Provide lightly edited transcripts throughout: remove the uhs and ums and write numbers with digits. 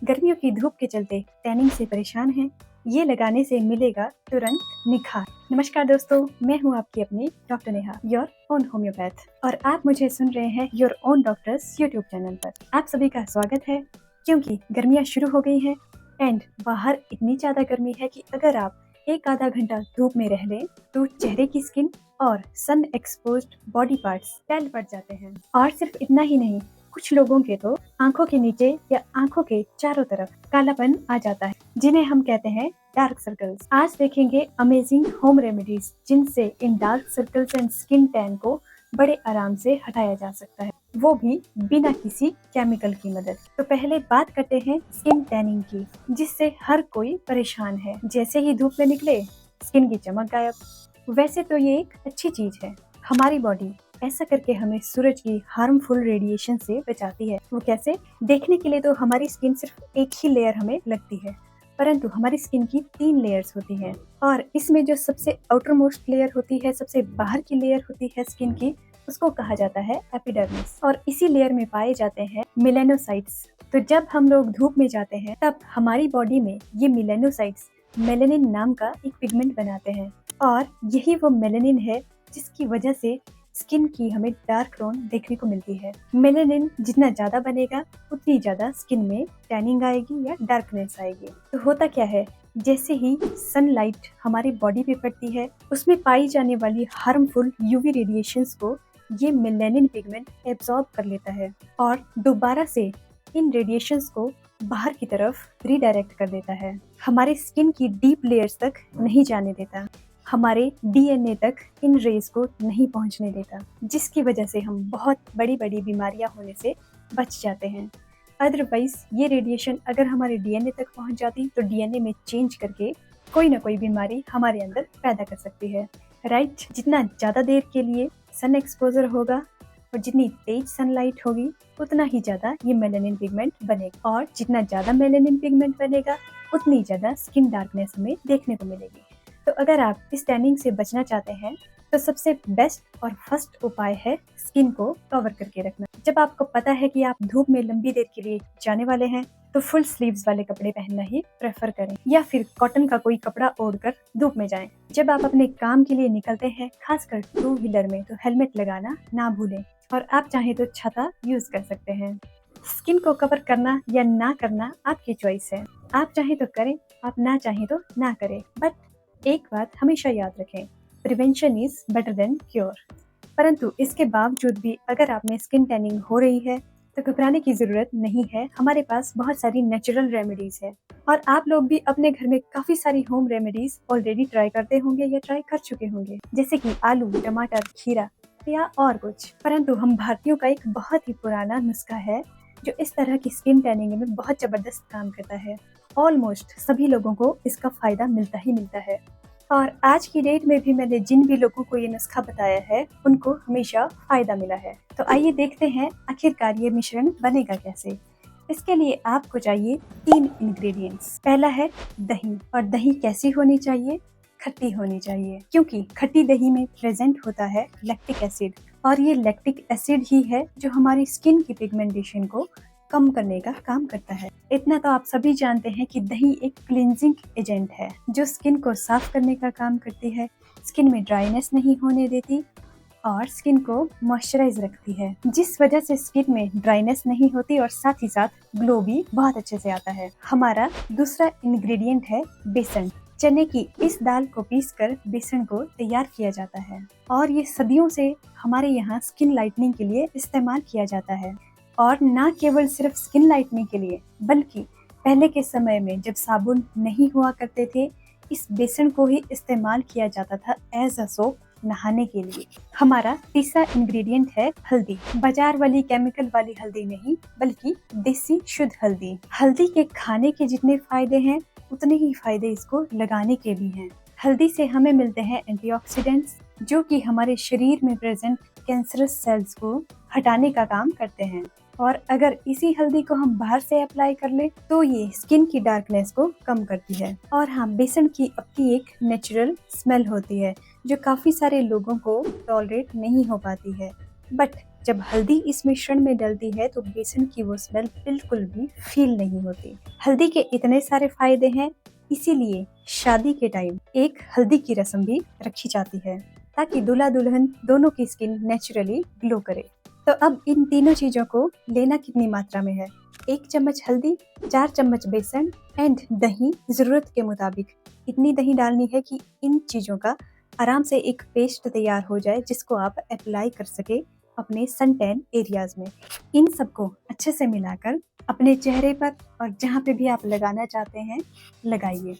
गर्मियों की धूप के चलते टैनिंग से परेशान हैं? ये लगाने से मिलेगा तुरंत निखार। नमस्कार दोस्तों, मैं हूँ आपकी अपनी doctor Neha, your own homeopath, और आप मुझे सुन रहे हैं your own doctors YouTube channel पर। आप सभी का स्वागत है, क्योंकि गर्मियाँ शुरू हो गई हैं एंड बाहर इतनी ज़्यादा गर्मी है कि अगर आप एक आधा घंटा धूप में रह लें तो चेहरे की स्किन और सन एक्सपोज्ड बॉडी पार्ट्स टैन पड़ जाते हैं। और सिर्फ इतना ही नहीं, कुछ लोगों के तो आंखों के नीचे या आंखों के चारों तरफ कालापन आ जाता है, जिन्हें हम कहते हैं डार्क सर्कल्स। आज देखेंगे अमेजिंग होम रेमेडीज जिनसे इन dark circles and skin tan को बड़े आराम से हटाया जा सकता है, वो भी बिना किसी केमिकल की मदद। तो पहले बात करते हैं स्किन टैनिंग की, जिससे हर कोई परेशान है। जैसे ही धूप में निकले स्किन की चमक गायब। वैसे तो ये एक अच्छी चीज है, हमारी बॉडी ऐसा करके हमें सूरज की हार्मफुल रेडिएशन से बचाती है। वो कैसे? देखने के लिए तो हमारी स्किन सिर्फ एक ही लेयर हमें लगती है, परंतु हमारी स्किन की 3 लेयर्स होती हैं, और इसमें जो सबसे आउटर मोस्ट लेयर होती है, सबसे बाहर की लेयर होती है स्किन की, उसको कहा जाता है एपिडर्मिस, और इसी लेयर में पाए जाते हैं मेलेनोसाइट्स। तो जब हम लोग धूप में जाते हैं तब हमारी बॉडी में ये मेलेनोसाइट्स मेलेनिन नाम का एक पिगमेंट बनाते हैं, और यही वो मेलेनिन है जिसकी वजह से स्किन की हमें डार्क टोन देखने को मिलती है। मेलेनिन जितना ज्यादा बनेगा उतनी ज्यादा स्किन में टैनिंग आएगी या डार्कनेस आएगी। तो होता क्या है, जैसे ही सनलाइट हमारी बॉडी पे पड़ती है, उसमें पाई जाने वाली हार्मफुल यूवी रेडिएशंस को ये मेलेनिन पिगमेंट एब्जॉर्ब कर लेता है और दोबारा से इन रेडिएशंस को बाहर की तरफ रीडायरेक्ट कर देता है। हमारे स्किन की डीप लेयर्स तक नहीं जाने देता, हमारे डीएनए तक इन रेज को नहीं पहुंचने देता, जिसकी वजह से हम बहुत बड़ी बड़ी बीमारियां होने से बच जाते हैं। अदरवाइज ये रेडिएशन अगर हमारे डीएनए तक पहुंच जाती तो डीएनए में चेंज करके कोई ना कोई बीमारी हमारे अंदर पैदा कर सकती है। राइट? जितना ज़्यादा देर के लिए सन एक्सपोजर होगा और जितनी तेज सनलाइट होगी उतना ही ज़्यादा ये मेलेनिन पिगमेंट बनेगा, और जितना ज़्यादा मेलेनिन पिगमेंट बनेगा उतनी ज़्यादा स्किन डार्कनेस हमें देखने को मिलेगी। तो अगर आप इस टैनिंग से बचना चाहते हैं तो सबसे बेस्ट और फर्स्ट उपाय है स्किन को कवर करके रखना। जब आपको पता है कि आप धूप में लंबी देर के लिए जाने वाले हैं तो फुल स्लीव्स वाले कपड़े पहनना ही प्रेफर करें, या फिर कॉटन का कोई कपड़ा ओढ़कर धूप में जाएं। जब आप अपने काम के लिए निकलते हैं, खासकर 2 व्हीलर में, तो हेलमेट लगाना ना भूलें, और आप चाहें तो छाता यूज कर सकते हैं। स्किन को कवर करना या ना करना आपकी चॉइस है, आप चाहें तो करें, आप ना चाहें तो ना करें। बट एक बात हमेशा याद रखें, prevention is better than cure. परंतु इसके बावजूद भी अगर आप में स्किन टैनिंग हो रही है तो घबराने की जरूरत नहीं है। हमारे पास बहुत सारी नेचुरल रेमेडीज है, और आप लोग भी अपने घर में काफी सारी होम रेमेडीज ऑलरेडी ट्राई करते होंगे या ट्राई कर चुके होंगे, जैसे कि आलू, टमाटर, खीरा या और कुछ। परंतु हम भारतीयों का एक बहुत ही पुराना नुस्खा है जो इस तरह की स्किन टैनिंग में बहुत जबरदस्त काम करता है। ऑलमोस्ट सभी लोगों को इसका फायदा मिलता ही मिलता है, और आज की डेट में भी मैंने जिन भी लोगों को ये नुस्खा बताया है उनको हमेशा फायदा मिला है। तो आइए देखते हैं आखिरकार ये मिश्रण बनेगा कैसे। इसके लिए आपको चाहिए 3 इंग्रेडिएंट्स। पहला है दही, और दही कैसी होनी चाहिए? खट्टी होनी चाहिए, क्योंकि खट्टी दही में प्रेजेंट होता है लैक्टिक एसिड, और ये लैक्टिक एसिड ही है जो हमारी स्किन की पिगमेंटेशन को कम करने का काम करता है। इतना तो आप सभी जानते हैं कि दही एक क्लींजिंग एजेंट है जो स्किन को साफ करने का काम करती है, स्किन में ड्राइनेस नहीं होने देती और स्किन को मॉइस्चराइज रखती है, जिस वजह से स्किन में ड्राइनेस नहीं होती और साथ ही साथ ग्लो भी बहुत अच्छे से आता है। हमारा दूसरा इंग्रेडिएंट है बेसन। चने की इस दाल को पीसकर बेसन को तैयार किया जाता है, और ये सदियों से हमारे यहाँ स्किन लाइटनिंग के लिए इस्तेमाल किया जाता है। और ना केवल सिर्फ स्किन लाइटनिंग के लिए, बल्कि पहले के समय में जब साबुन नहीं हुआ करते थे, इस बेसन को ही इस्तेमाल किया जाता था एज अ सोप नहाने के लिए। हमारा तीसरा इंग्रेडिएंट है हल्दी। बाजार वाली केमिकल वाली हल्दी नहीं, बल्कि देसी शुद्ध हल्दी। हल्दी के खाने के जितने फायदे हैं उतने ही फायदे इसको लगाने के भी हैं। हल्दी से हमें मिलते हैं एंटीऑक्सीडेंट्स, जो कि हमारे शरीर में प्रेजेंट कैंसरस सेल्स को हटाने का काम करते हैं, और अगर इसी हल्दी को हम बाहर से अप्लाई कर ले तो ये स्किन की डार्कनेस को कम करती है। और हाँ, बेसन की अपनी एक नेचुरल स्मेल होती है जो काफी सारे लोगों को टॉलरेट नहीं हो पाती है, बट जब हल्दी इस मिश्रण में डलती है तो बेसन की वो स्मेल बिल्कुल भी फील नहीं होती। हल्दी के इतने सारे फायदे हैं, इसीलिए शादी के टाइम एक हल्दी की रस्म भी रखी जाती है ताकि दूल्हा दुल्हन दोनों की स्किन नेचुरली ग्लो करे। तो अब इन तीनों चीजों को लेना कितनी मात्रा में है? 1 चम्मच हल्दी, 4 चम्मच बेसन एंड दही जरूरत के मुताबिक। इतनी दही डालनी है कि इन चीजों का आराम से एक पेस्ट तैयार हो जाए जिसको आप अप्लाई कर सके अपने सन टैन एरियाज में। इन सबको अच्छे से मिलाकर अपने चेहरे पर और जहाँ पे भी आप लगाना चाहते हैं लगाइए।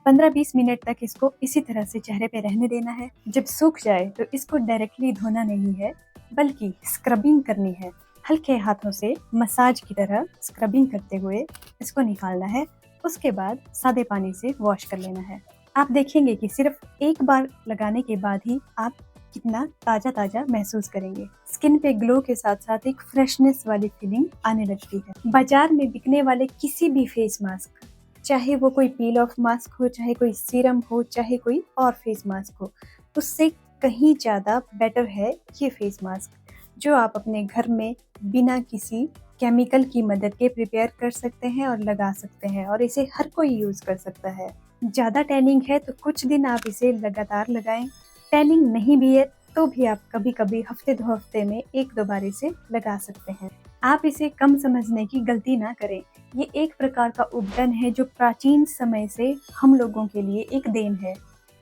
15-20 मिनट तक इसको इसी तरह से चेहरे पे रहने देना है। जब सूख जाए तो इसको डायरेक्टली धोना नहीं है, बल्कि स्क्रबिंग करनी है। हल्के हाथों से मसाज की तरह स्क्रबिंग करते हुए इसको निकालना है। उसके बाद सादे पानी से वॉश कर लेना है। आप देखेंगे कि सिर्फ एक बार लगाने के बाद ही आप कितना ताजा ताजा महसूस करेंगे। स्किन पे ग्लो के साथ साथ एक फ्रेशनेस वाली फीलिंग आने लगती है। बाजार में बिकने वाले किसी भी फेस मास्क, चाहे वो कोई पील ऑफ मास्क हो, चाहे कोई सीरम हो, चाहे कोई और फेस मास्क हो, उससे कहीं ज़्यादा बेटर है ये फेस मास्क जो आप अपने घर में बिना किसी केमिकल की मदद के प्रिपेयर कर सकते हैं और लगा सकते हैं, और इसे हर कोई यूज़ कर सकता है। ज़्यादा टैनिंग है तो कुछ दिन आप इसे लगातार लगाएं। टैनिंग नहीं भी है तो भी आप कभी कभी हफ्ते 2 हफ्ते में 1-2 बार इसे लगा सकते हैं। आप इसे कम समझने की गलती ना करें। ये एक प्रकार का उपटन है जो प्राचीन समय से हम लोगों के लिए एक देन है।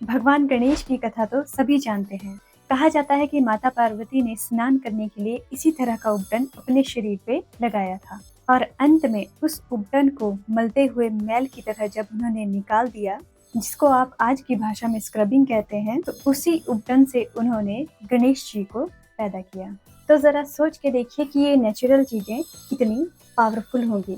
भगवान गणेश की कथा तो सभी जानते हैं। कहा जाता है कि माता पार्वती ने स्नान करने के लिए इसी तरह का उपटन अपने शरीर पे लगाया था, और अंत में उस उपटन को मलते हुए मैल की तरह जब उन्होंने निकाल दिया, जिसको आप आज की भाषा में स्क्रबिंग कहते हैं, तो उसी उपटन से उन्होंने गणेश जी को पैदा किया। तो जरा सोच के देखिए कि ये नेचुरल चीजें कितनी पावरफुल होंगी।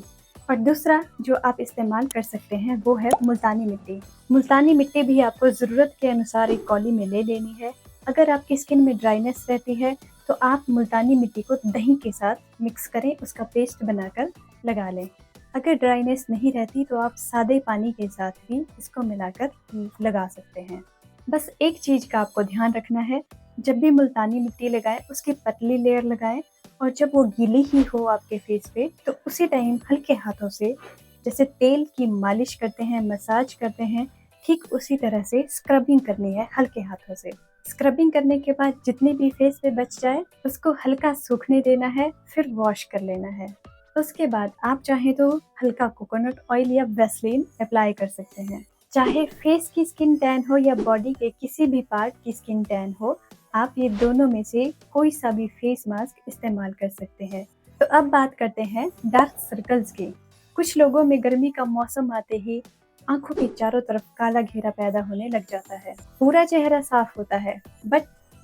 और दूसरा जो आप इस्तेमाल कर सकते हैं वो है मुल्तानी मिट्टी। मुल्तानी मिट्टी भी आपको ज़रूरत के अनुसार एक कौली में ले लेनी है। अगर आपकी स्किन में ड्राइनेस रहती है तो आप मुल्तानी मिट्टी को दही के साथ मिक्स करें, उसका पेस्ट बनाकर लगा लें। अगर ड्राइनेस नहीं रहती तो आप सादे पानी के साथ भी इसको मिलाकर लगा सकते हैं। बस एक चीज़ का आपको ध्यान रखना है, जब भी मुल्तानी मिट्टी लगाएं उसकी पतली लेयर लगाएं, और जब वो गीली ही हो आपके फेस पे तो उसी टाइम हल्के हाथों से जैसे तेल की मालिश करते हैं, मसाज करते हैं, ठीक उसी तरह से स्क्रबिंग करनी है हल्के हाथों से। स्क्रबिंग करने के बाद जितने भी फेस पे बच जाए उसको हल्का सूखने देना है, फिर वॉश कर लेना है। उसके बाद आप चाहें तो हल्का कोकोनट ऑयल या वैसलीन अप्लाई कर सकते हैं। चाहे फेस की स्किन टैन हो या बॉडी के किसी भी पार्ट की स्किन टैन हो, आप ये दोनों में से कोई सा भी फेस मास्क इस्तेमाल कर सकते हैं। तो अब बात करते हैं डार्क सर्कल्स की। कुछ लोगों में गर्मी का मौसम आते ही आंखों के चारों तरफ काला घेरा पैदा होने लग जाता है। पूरा चेहरा साफ होता है बट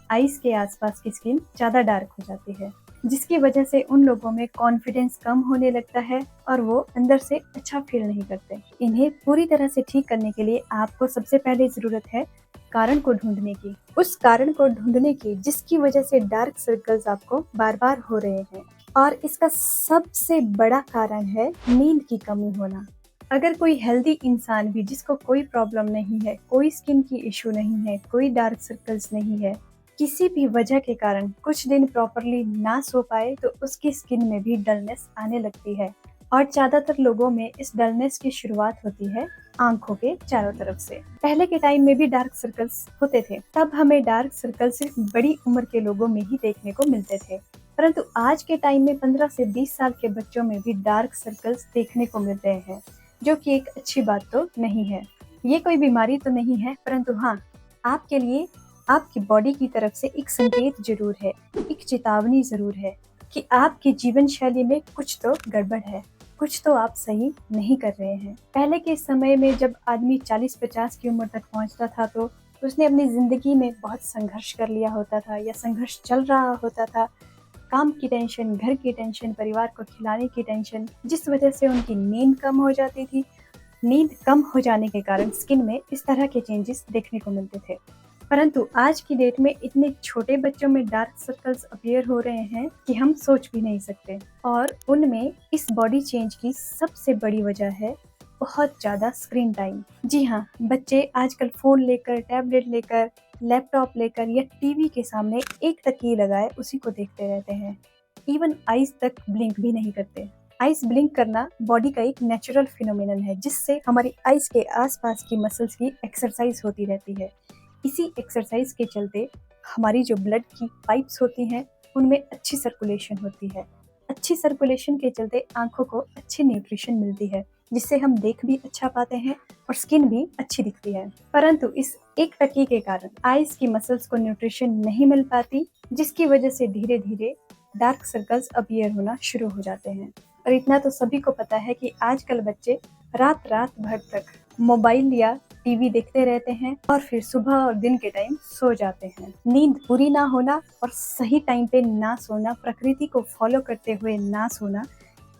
आईज के आसपास की स्किन ज्यादा डार्क हो जाती है, जिसकी वजह से उन लोगों में कॉन्फिडेंस कम होने लगता है और वो अंदर से अच्छा फील नहीं करते। इन्हें पूरी तरह से ठीक करने के लिए आपको सबसे पहले जरूरत है कारण को ढूंढने की। उस कारण को ढूंढने की जिसकी वजह से डार्क सर्कल्स आपको बार बार हो रहे हैं, और इसका सबसे बड़ा कारण है नींद की कमी होना। अगर कोई हेल्दी इंसान भी जिसको कोई प्रॉब्लम नहीं है, कोई स्किन की इशू नहीं है, कोई डार्क सर्कल्स नहीं है, किसी भी वजह के कारण कुछ दिन प्रॉपरली ना सो पाए तो उसकी स्किन में भी डलनेस आने लगती है, और ज्यादातर लोगों में इस डलनेस की शुरुआत होती है आंखों के चारों तरफ से। पहले के टाइम में भी डार्क सर्कल्स होते थे, तब हमें डार्क सर्कल सिर्फ बड़ी उम्र के लोगों में ही देखने को मिलते थे, परंतु आज के टाइम में 15 से 20 साल के बच्चों में भी डार्क सर्कल्स देखने को मिल रहे हैं, जो कि एक अच्छी बात तो नहीं है। ये कोई बीमारी तो नहीं है, परंतु हाँ, आपके लिए आपकी बॉडी की तरफ से एक संकेत जरूर है, एक चेतावनी जरूर है कि आपकी जीवन शैली में कुछ तो गड़बड़ है, कुछ तो आप सही नहीं कर रहे हैं। पहले के समय में जब आदमी 40-50 की उम्र तक पहुंचता था तो उसने अपनी जिंदगी में बहुत संघर्ष कर लिया होता था, या संघर्ष चल रहा होता था। काम की टेंशन, घर की टेंशन, परिवार को खिलाने की टेंशन, जिस वजह से उनकी नींद कम हो जाती थी। नींद कम हो जाने के कारण स्किन में इस तरह के चेंजेस देखने को मिलते थे। परंतु आज की डेट में इतने छोटे बच्चों में डार्क सर्कल्स अपीयर हो रहे हैं कि हम सोच भी नहीं सकते, और उनमें इस बॉडी चेंज की सबसे बड़ी वजह है बहुत ज़्यादा स्क्रीन टाइम। जी हाँ, बच्चे आजकल फ़ोन लेकर, टैबलेट लेकर लैपटॉप लेकर या टीवी के सामने एक तकिए लगाए उसी को देखते रहते हैं। इवन आईज तक ब्लिंक भी नहीं करते। आईज ब्लिंक करना बॉडी का एक नेचुरल फिनोमिनन है, जिससे हमारी आईज के आसपास की मसल्स की एक्सरसाइज होती रहती है। इसी एक्सरसाइज के चलते हमारी जो ब्लड की पाइप्स होती हैं उनमें अच्छी सर्कुलेशन होती है। अच्छी सर्कुलेशन के चलते आंखों को अच्छी न्यूट्रिशन मिलती है, जिससे हम देख भी अच्छा पाते हैं और स्किन भी अच्छी दिखती है। परंतु इस एक तकिए के कारण आईज की मसल्स को न्यूट्रिशन नहीं मिल पाती, जिसकी वजह से धीरे धीरे डार्क सर्कल्स अपीयर होना शुरू हो जाते हैं। और इतना तो सभी को पता है कि आजकल बच्चे रात रात भर तक मोबाइल या टीवी देखते रहते हैं और फिर सुबह और दिन के टाइम सो जाते हैं। नींद पूरी ना होना और सही टाइम पे ना सोना, प्रकृति को फॉलो करते हुए ना सोना,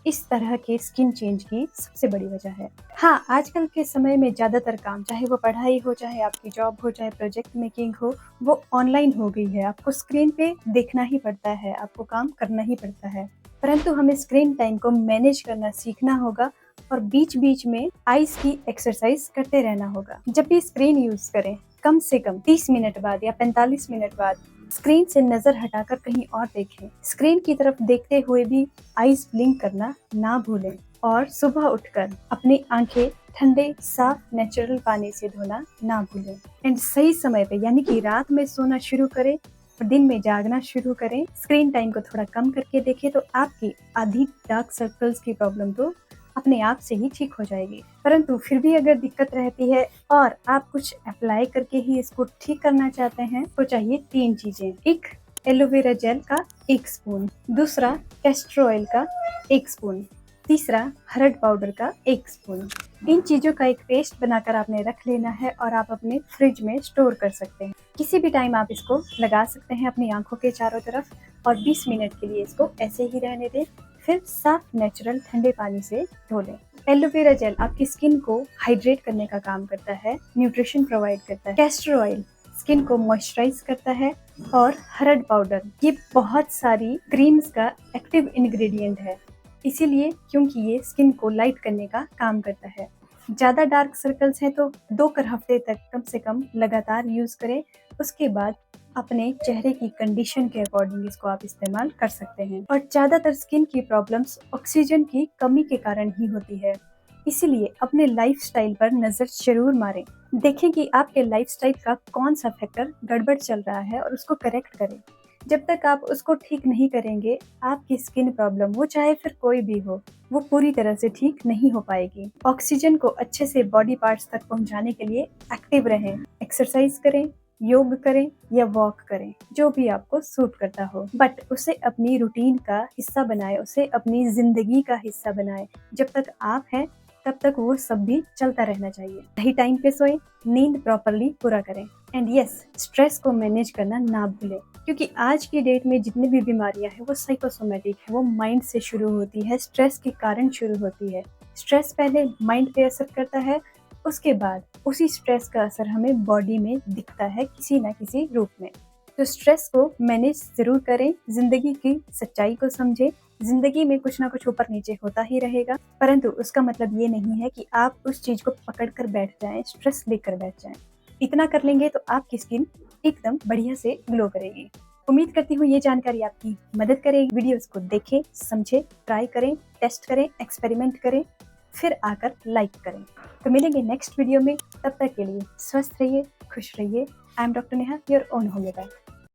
इस तरह के स्किन चेंज की सबसे बड़ी वजह है। हाँ, आजकल के समय में ज्यादातर काम, चाहे वो पढ़ाई हो, चाहे आपकी जॉब हो, चाहे प्रोजेक्ट मेकिंग हो, वो ऑनलाइन हो गई है। आपको स्क्रीन पे देखना ही पड़ता है, आपको काम करना ही पड़ता है। परंतु हमें स्क्रीन टाइम को मैनेज करना सीखना होगा और बीच बीच में आईज की एक्सरसाइज करते रहना होगा। जब भी स्क्रीन यूज करें, कम से कम 30 मिनट बाद या 45 मिनट बाद स्क्रीन से नजर हटाकर कहीं और देखें। स्क्रीन की तरफ देखते हुए भी आईज ब्लिंक करना ना भूलें और सुबह उठकर अपनी आंखें ठंडे साफ नेचुरल पानी से धोना ना भूलें। एंड सही समय पे, यानी कि रात में सोना शुरू करें और दिन में जागना शुरू करें। स्क्रीन टाइम को थोड़ा कम करके देखें तो आपकी आधी डार्क सर्कल्स की प्रॉब्लम तो अपने आप से ही ठीक हो जाएगी। परंतु फिर भी अगर दिक्कत रहती है और आप कुछ अप्लाई करके ही इसको ठीक करना चाहते हैं तो चाहिए 3 चीजें। एक, एलोवेरा जेल का 1 स्पून, दूसरा कैस्टर ऑयल का 1 स्पून, तीसरा हर्ड पाउडर का 1 स्पून। इन चीजों का एक पेस्ट बनाकर आपने रख लेना है और आप अपने फ्रिज में स्टोर कर सकते हैं। किसी भी टाइम आप इसको लगा सकते हैं अपनी आंखों के चारों तरफ और 20 मिनट के लिए इसको ऐसे ही रहने दें, फिर साफ नेचुरल ठंडे पानी से धो लें। एलोवेरा जेल आपकी स्किन को हाइड्रेट करने का काम करता है, न्यूट्रिशन प्रोवाइड करता है। कैस्टर ऑयल स्किन को मॉइस्चराइज करता है और हर्ड पाउडर ये बहुत सारी क्रीम्स का एक्टिव इंग्रेडिएंट है, इसीलिए क्योंकि ये स्किन को लाइट करने का काम करता है। ज्यादा डार्क सर्कल्स हैं तो 2 हफ्ते तक कम से कम लगातार यूज करें। उसके बाद अपने चेहरे की कंडीशन के अकॉर्डिंग इसको आप इस्तेमाल कर सकते हैं। और ज्यादातर स्किन की प्रॉब्लम्स ऑक्सीजन की कमी के कारण ही होती है, इसीलिए अपने लाइफस्टाइल पर नजर जरूर मारें। देखें कि आपके लाइफस्टाइल का कौन सा फैक्टर गड़बड़ चल रहा है और उसको करेक्ट करें। जब तक आप उसको ठीक नहीं करेंगे, आपकी स्किन प्रॉब्लम, वो चाहे फिर कोई भी हो, वो पूरी तरह से ठीक नहीं हो पाएगी। ऑक्सीजन को अच्छे से बॉडी पार्ट्स तक पहुंचाने के लिए एक्टिव रहें, एक्सरसाइज करें, योग करें या वॉक करें, जो भी आपको सूट करता हो, बट उसे अपनी रूटीन का हिस्सा बनाएं, उसे अपनी जिंदगी का हिस्सा बनाएं। जब तक आप हैं तब तक वो सब भी चलता रहना चाहिए। सही टाइम पे सोएं, नींद प्रॉपरली पूरा करें एंड यस, स्ट्रेस को मैनेज करना ना भूलें, क्योंकि आज की डेट में जितनी भी बीमारियां हैं वो साइकोसोमेटिक है, वो माइंड से शुरू होती है, स्ट्रेस के कारण शुरू होती है। स्ट्रेस पहले माइंड पे असर करता है, उसके बाद उसी स्ट्रेस का असर हमें बॉडी में दिखता है किसी ना किसी रूप में। तो स्ट्रेस को मैनेज जरूर करें, जिंदगी की सच्चाई को समझें। जिंदगी में कुछ ना कुछ ऊपर नीचे होता ही रहेगा, परंतु उसका मतलब ये नहीं है कि आप उस चीज को पकड़ कर बैठ जाएं, स्ट्रेस लेकर बैठ जाएं। इतना कर लेंगे तो आपकी स्किन एकदम बढ़िया से ग्लो करेगी। उम्मीद करती हूँ ये जानकारी आपकी मदद करेगी। वीडियोस को देखें, समझें, ट्राई करें, टेस्ट करें, एक्सपेरिमेंट करें, फिर आकर लाइक करें। तो मिलेंगे नेक्स्ट वीडियो में, तब तक के लिए स्वस्थ रहिए, खुश रहिए। I am doctor Neha, your own homeopath.